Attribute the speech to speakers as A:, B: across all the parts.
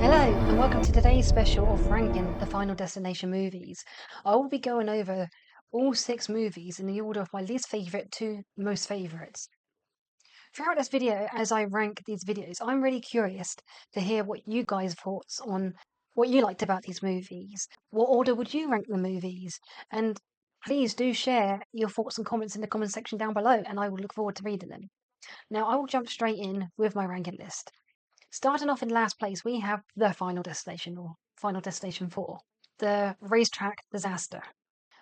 A: Hello, and welcome to today's special of ranking the Final Destination movies. I will be going over all 6 movies in the order of my least favourite to most favourites. Throughout this video, as I rank these videos, I'm really curious to hear what you guys' thoughts on what you liked about these movies. What order would you rank the movies? And please do share your thoughts and comments in the comment section down below, and I will look forward to reading them. Now, I will jump straight in with my ranking list. Starting off in last place, we have the Final Destination, or Final Destination 4, the racetrack disaster.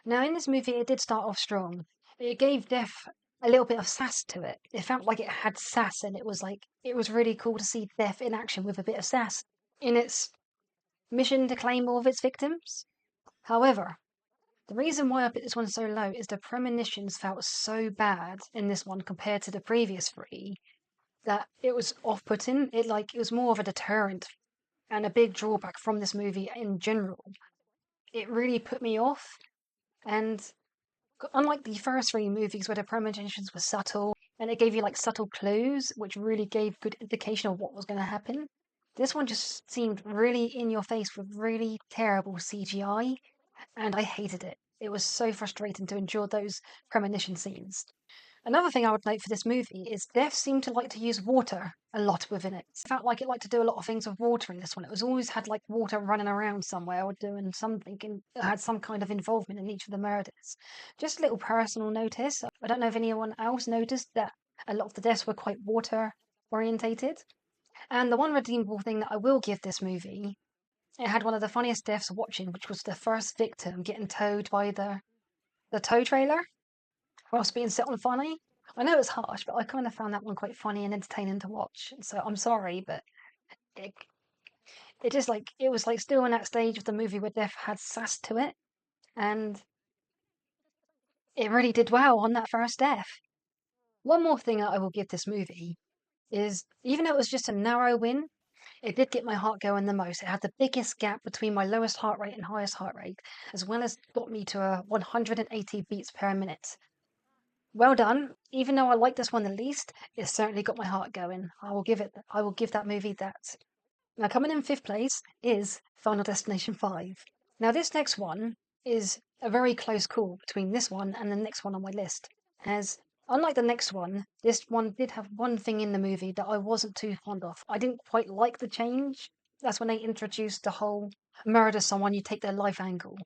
A: Now, in this movie, it did start off strong. It gave Death a little bit of sass to it. It felt like it had sass, and it was really cool to see Death in action with a bit of sass in its mission to claim all of its victims. However, the reason why I put this one so low is the premonitions felt so bad in this one compared to the previous 3 that it was off-putting. It was more of a deterrent and a big drawback from this movie in general. It really put me off, and unlike the first 3 movies where the premonitions were subtle and it gave you subtle clues which really gave good indication of what was going to happen, this one just seemed really in your face with really terrible CGI, and I hated it. It was so frustrating to endure those premonition scenes. Another thing I would note for this movie is Death seemed to like to use water a lot within it. It felt like it liked to do a lot of things with water in this one. It was always had water running around somewhere or doing something, and it had some kind of involvement in each of the murders. Just a little personal notice. I don't know if anyone else noticed that a lot of the deaths were quite water orientated. And the one redeemable thing that I will give this movie, it had one of the funniest deaths watching, which was the first victim getting towed by the tow trailer whilst being set on fire. I know it's harsh, but I kind of found that one quite funny and entertaining to watch. So I'm sorry, but it, it just it was still in that stage of the movie where Death had sass to it, and it really did well on that first death. One more thing that I will give this movie is, even though it was just a narrow win, it did get my heart going the most. It had the biggest gap between my lowest heart rate and highest heart rate, as well as got me to a 180 beats per minute. Well done. Even though I like this one the least, it certainly got my heart going. I will give that movie that. Now, coming in 5th place is Final Destination 5. Now, this next one is a very close call between this one and the next one on my list, as unlike the next one, this one did have one thing in the movie that I wasn't too fond of. I didn't quite like the change. That's when they introduced the whole murder someone, you take their life angle.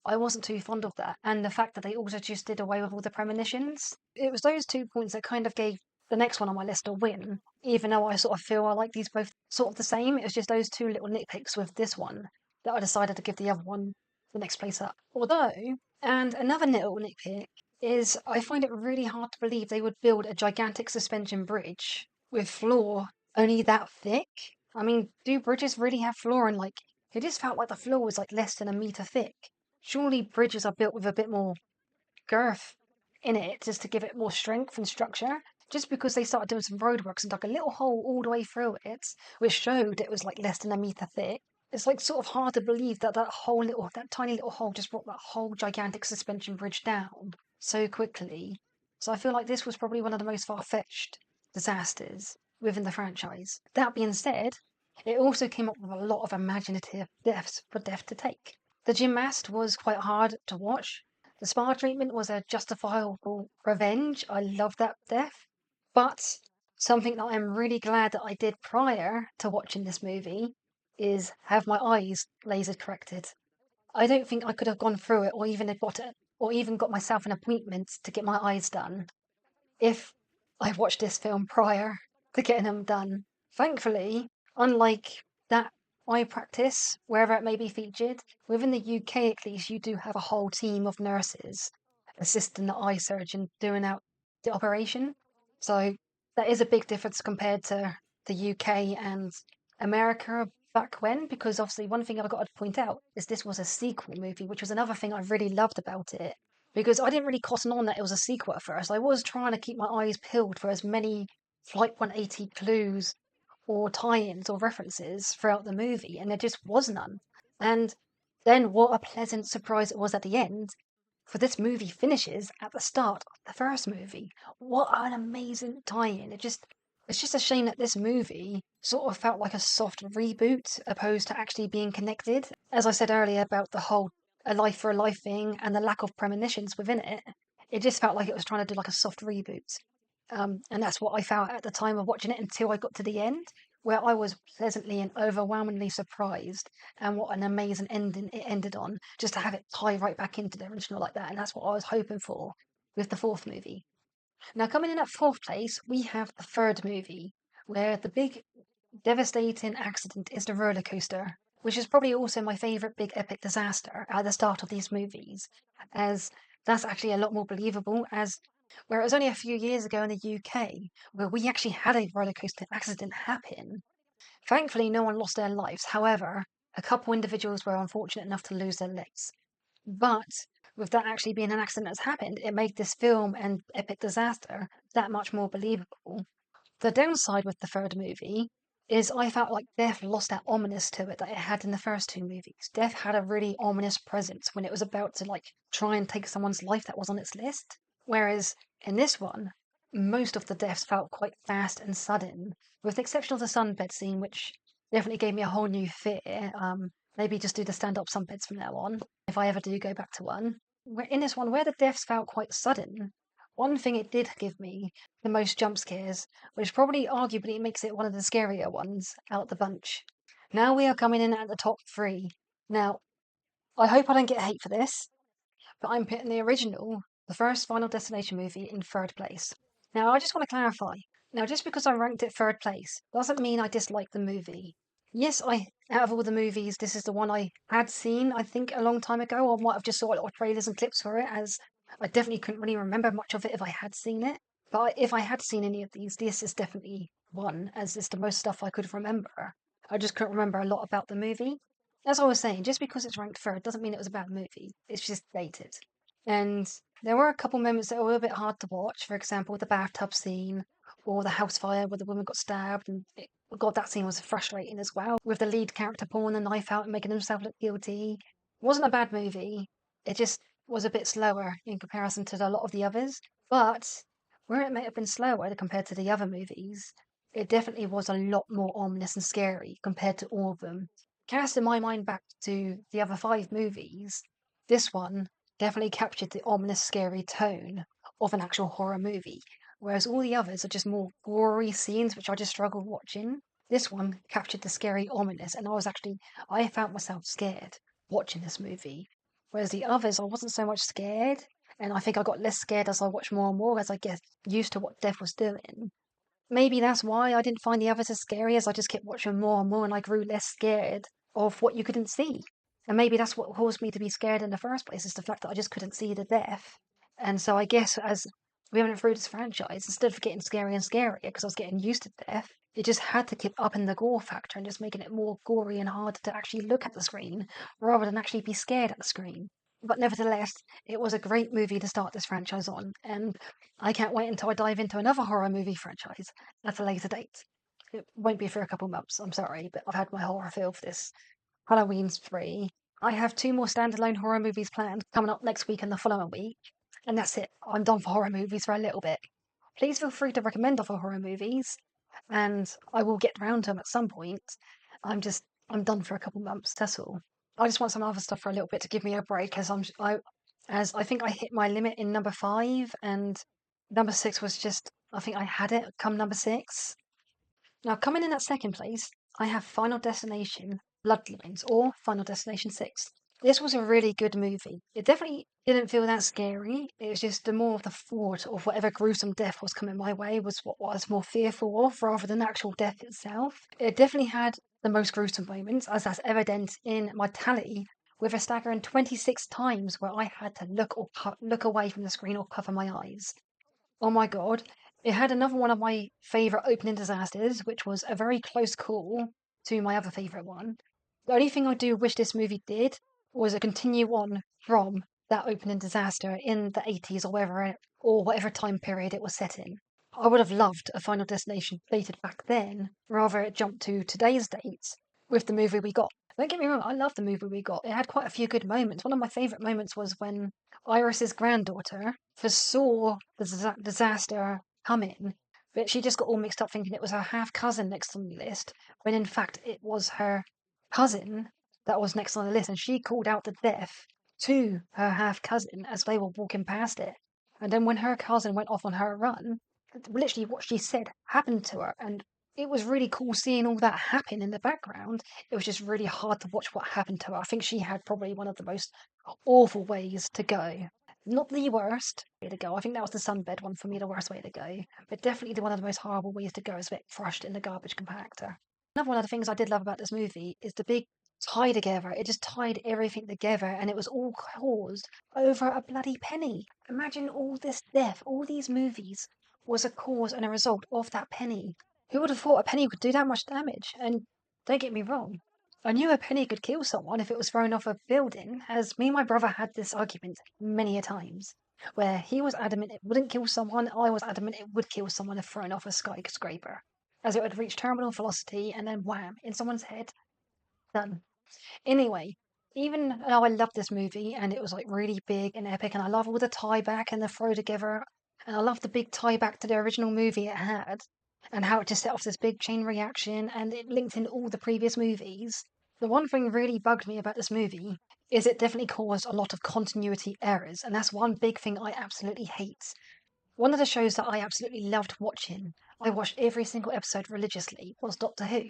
A: I wasn't too fond of that, and the fact that they also just did away with all the premonitions. It was those 2 points that kind of gave the next one on my list a win, even though I sort of feel I like these both sort of the same. It was just those 2 little nitpicks with this one that I decided to give the other one the next place up. Although, and another little nitpick is I find it really hard to believe they would build a gigantic suspension bridge with floor only that thick. I mean, do bridges really have floor? And it just felt like the floor was less than a meter thick. Surely bridges are built with a bit more girth in it just to give it more strength and structure. Just because they started doing some roadworks and dug a little hole all the way through it, which showed it was less than a meter thick, it's sort of hard to believe that that tiny little hole just brought that whole gigantic suspension bridge down so quickly. So I feel like this was probably one of the most far-fetched disasters within the franchise. That being said, it also came up with a lot of imaginative deaths for Death to take. The gymnast was quite hard to watch. The spa treatment was a justifiable revenge. I love that death. But something that I'm really glad that I did prior to watching this movie is have my eyes laser corrected. I don't think I could have gone through it or even got myself an appointment to get my eyes done if I watched this film prior to getting them done. Thankfully, unlike that eye practice, wherever it may be featured, within the UK at least, you do have a whole team of nurses assisting the eye surgeon doing out the operation. So that is a big difference compared to the UK and America back when, because obviously one thing I've got to point out is this was a sequel movie, which was another thing I really loved about it. Because I didn't really cotton on that it was a sequel at first. I was trying to keep my eyes peeled for as many Flight 180 clues or tie-ins or references throughout the movie, and there just was none. And then what a pleasant surprise it was at the end, for this movie finishes at the start of the first movie. What an amazing tie-in. It's just a shame that this movie sort of felt like a soft reboot opposed to actually being connected. As I said earlier about the whole a life for a life thing and the lack of premonitions within it, it just felt like it was trying to do like a soft reboot. And that's what I felt at the time of watching it until I got to the end, where I was pleasantly and overwhelmingly surprised and what an amazing ending it ended on, just to have it tie right back into the original like that. And that's what I was hoping for with the fourth movie. Now, coming in at fourth place, we have the third movie, where the big devastating accident is the roller coaster, which is probably also my favourite big epic disaster at the start of these movies, as that's actually a lot more believable. As where it was only a few years ago in the UK where we actually had a roller coaster accident happen. Thankfully, no one lost their lives. However, a couple individuals were unfortunate enough to lose their legs. But with that actually being an accident that's happened, it made this film and epic disaster that much more believable. The downside with the third movie is I felt like Death lost that ominous to it that it had in the first two movies. Death had a really ominous presence when it was about to like try and take someone's life that was on its list. Whereas in this one, most of the deaths felt quite fast and sudden, with the exception of the sunbed scene, which definitely gave me a whole new fear. Maybe just do the stand-up sunbeds from now on, if I ever do go back to one. In this one, where the deaths felt quite sudden, one thing it did give me the most jump scares, which probably arguably makes it one of the scarier ones out the bunch. Now we are coming in at the top three. Now, I hope I don't get hate for this, but I'm putting the original, the first Final Destination movie, in third place. Now, I just want to clarify. Now, just because I ranked it third place doesn't mean I dislike the movie. Yes, out of all the movies, this is the one I had seen, I think, a long time ago, or might have just saw little trailers and clips for it, as I definitely couldn't really remember much of it if I had seen it. But if I had seen any of these, this is definitely one, as it's the most stuff I could remember. I just couldn't remember a lot about the movie. As I was saying, just because it's ranked third doesn't mean it was a bad movie. It's just dated. And there were a couple moments that were a bit hard to watch. For example, the bathtub scene or the house fire where the woman got stabbed. And God, that scene was frustrating as well. With the lead character pulling the knife out and making himself look guilty. It wasn't a bad movie. It just was a bit slower in comparison to a lot of the others. But where it may have been slower compared to the other movies, it definitely was a lot more ominous and scary compared to all of them. Casting my mind back to the other five movies, this one definitely captured the ominous, scary tone of an actual horror movie, whereas all the others are just more gory scenes which I just struggled watching. This one captured the scary ominous, and I found myself scared watching this movie. Whereas the others, I wasn't so much scared, and I think I got less scared as I watched more and more as I get used to what Death was doing. Maybe that's why I didn't find the others as scary, as I just kept watching more and more and I grew less scared of what you couldn't see. And maybe that's what caused me to be scared in the first place, is the fact that I just couldn't see the death. And so I guess as we went through this franchise, instead of getting scarier and scarier because I was getting used to death, it just had to keep upping the gore factor and just making it more gory and harder to actually look at the screen rather than actually be scared at the screen. But nevertheless, it was a great movie to start this franchise on, and I can't wait until I dive into another horror movie franchise at a later date. It won't be for a couple months, I'm sorry, but I've had my horror fill for this Halloween's free. I have two more standalone horror movies planned coming up next week and the following week, and that's it. I'm done for horror movies for a little bit. Please feel free to recommend other horror movies, and I will get round to them at some point. I'm done for a couple months. That's all. I just want some other stuff for a little bit to give me a break, as I think I hit my limit in number five, and number six was just I think I had it come number six. Now, coming in at second place, I have Final Destination Bloodlines, or Final Destination 6. This was a really good movie. It definitely didn't feel that scary. It was just the more of the thought of whatever gruesome death was coming my way was what I was more fearful of rather than actual death itself. It definitely had the most gruesome moments, as that's evident in my tally, with a staggering 26 times where I had to look away from the screen or cover my eyes. Oh my god. It had another one of my favourite opening disasters, which was a very close call to my other favourite one. The only thing I do wish this movie did was a continue on from that opening disaster in the 80s or whatever time period it was set in. I would have loved a Final Destination dated back then, rather it jumped to today's dates with the movie we got. Don't get me wrong, I love the movie we got. It had quite a few good moments. One of my favourite moments was when Iris's granddaughter foresaw the disaster coming But she just got all mixed up thinking it was her half cousin next on the list, when in fact it was her cousin that was next on the list, and she called out the death to her half cousin as they were walking past it. And then when her cousin went off on her run, literally what she said happened to her, and it was really cool seeing all that happen in the background. It was just really hard to watch what happened to her. I think she had probably one of the most awful ways to go. Not the worst way to go. I think that was the sunbed one for me, the worst way to go. But definitely one of the most horrible ways to go is get crushed in the garbage compactor. Another one of the things I did love about this movie is the big tie together. It just tied everything together, and it was all caused over a bloody penny. Imagine all this death, all these movies was a cause and a result of that penny. Who would have thought a penny could do that much damage? And don't get me wrong, I knew a penny could kill someone if it was thrown off a building, as me and my brother had this argument many a times, where he was adamant it wouldn't kill someone, I was adamant it would kill someone if thrown off a skyscraper, as it would reach terminal velocity and then wham, in someone's head. Done. Anyway, even though I love this movie and it was like really big and epic, and I love all the tie back and the throw together, and I love the big tie back to the original movie it had, and how it just set off this big chain reaction and it linked in all the previous movies. The one thing really bugged me about this movie is it definitely caused a lot of continuity errors, and that's one big thing I absolutely hate. One of the shows that I absolutely loved watching, I watched every single episode religiously, was Doctor Who.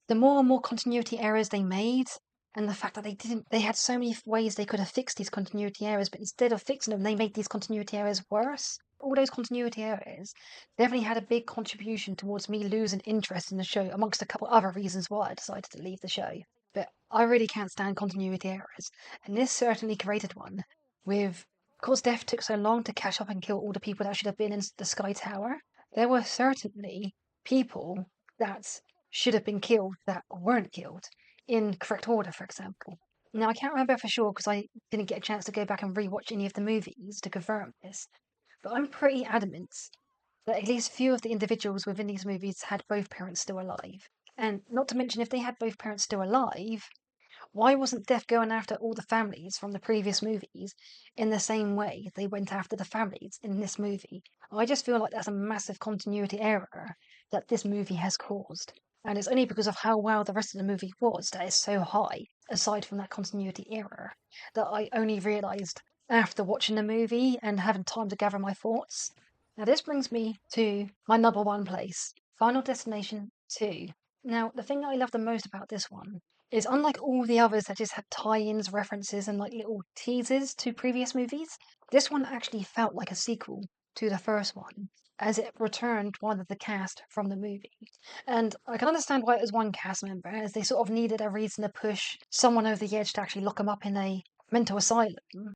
A: The more and more continuity errors they made, and the fact that they had so many ways they could have fixed these continuity errors, but instead of fixing them, they made these continuity errors worse. All those continuity errors definitely had a big contribution towards me losing interest in the show, amongst a couple other reasons why I decided to leave the show. But I really can't stand continuity errors, and this certainly created one. Because Death took so long to catch up and kill all the people that should have been in the Sky Tower, there were certainly people that should have been killed that weren't killed in correct order, for example. Now, I can't remember for sure because I didn't get a chance to go back and rewatch any of the movies to confirm this, but I'm pretty adamant that at least few of the individuals within these movies had both parents still alive. And not to mention, if they had both parents still alive, why wasn't Death going after all the families from the previous movies in the same way they went after the families in this movie? I just feel like that's a massive continuity error that this movie has caused. And it's only because of how well the rest of the movie was that it's so high, aside from that continuity error, that I only realised after watching the movie and having time to gather my thoughts. Now, this brings me to my number one place, Final Destination 2. Now, the thing I love the most about this one is unlike all the others that just had tie-ins, references, and like little teasers to previous movies, this one actually felt like a sequel to the first one, as it returned one of the cast from the movie. And I can understand why it was one cast member, as they sort of needed a reason to push someone over the edge to actually lock them up in a mental asylum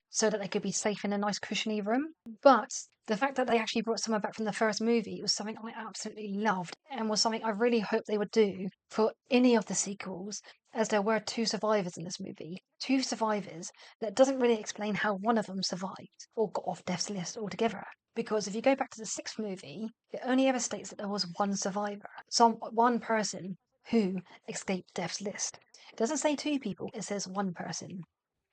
A: so that they could be safe in a nice cushiony room. But the fact that they actually brought someone back from the first movie was something I absolutely loved and was something I really hoped they would do for any of the sequels, as there were two survivors in this movie. Two survivors that doesn't really explain how one of them survived or got off death's list altogether. Because if you go back to the sixth movie, it only ever states that there was one survivor, one person who escaped death's list. It doesn't say two people, it says one person.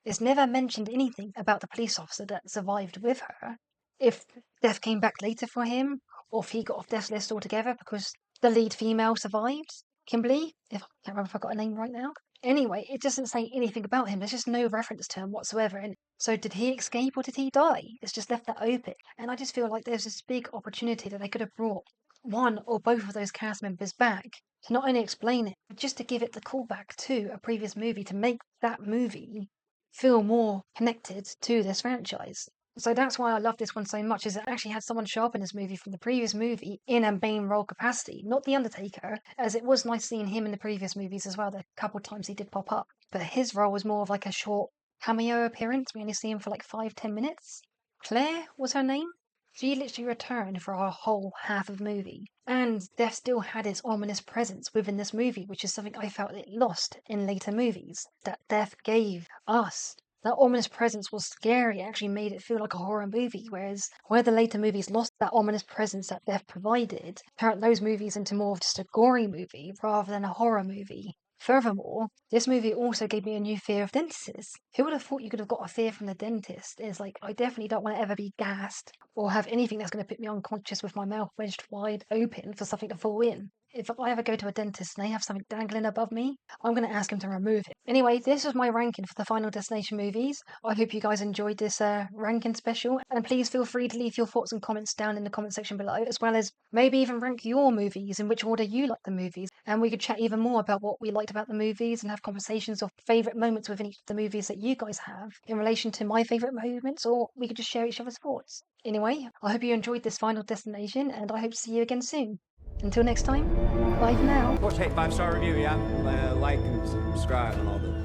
A: It's never mentioned anything about the police officer that survived with her. If death came back later for him, or if he got off death's list altogether because the lead female survived, Kimberly, if I can't remember if I got her name right now. Anyway, it doesn't say anything about him. There's just no reference to him whatsoever. And so did he escape or did he die? It's just left that open. And I just feel like there's this big opportunity that they could have brought one or both of those cast members back to not only explain it, but just to give it the callback to a previous movie to make that movie feel more connected to this franchise. So that's why I love this one so much, is it actually had someone show up in this movie from the previous movie in a main role capacity. Not The Undertaker, as it was nice seeing him in the previous movies as well, the couple times he did pop up. But his role was more of like a short cameo appearance. We only see him for like 5-10 minutes. Claire was her name? She literally returned for a whole half of the movie. And Death still had its ominous presence within this movie, which is something I felt it lost in later movies. That Death gave us. That ominous presence was scary. It actually made it feel like a horror movie, whereas where the later movies lost that ominous presence that Death provided, turned those movies into more of just a gory movie rather than a horror movie. Furthermore, this movie also gave me a new fear of dentists. Who would have thought you could have got a fear from the dentist? It's like, I definitely don't want to ever be gassed or have anything that's going to put me unconscious with my mouth wedged wide open for something to fall in. If I ever go to a dentist and they have something dangling above me, I'm going to ask him to remove it. Anyway, this was my ranking for the Final Destination movies. I hope you guys enjoyed this ranking special, and please feel free to leave your thoughts and comments down in the comment section below, as well as maybe even rank your movies in which order you like the movies, and we could chat even more about what we liked about the movies and have conversations of favourite moments within each of the movies that you guys have in relation to my favourite moments, or we could just share each other's thoughts. Anyway, I hope you enjoyed this Final Destination, and I hope to see you again soon. Until next time, bye for now.
B: Of course, hey, 5-star review, yeah? Like and subscribe and all the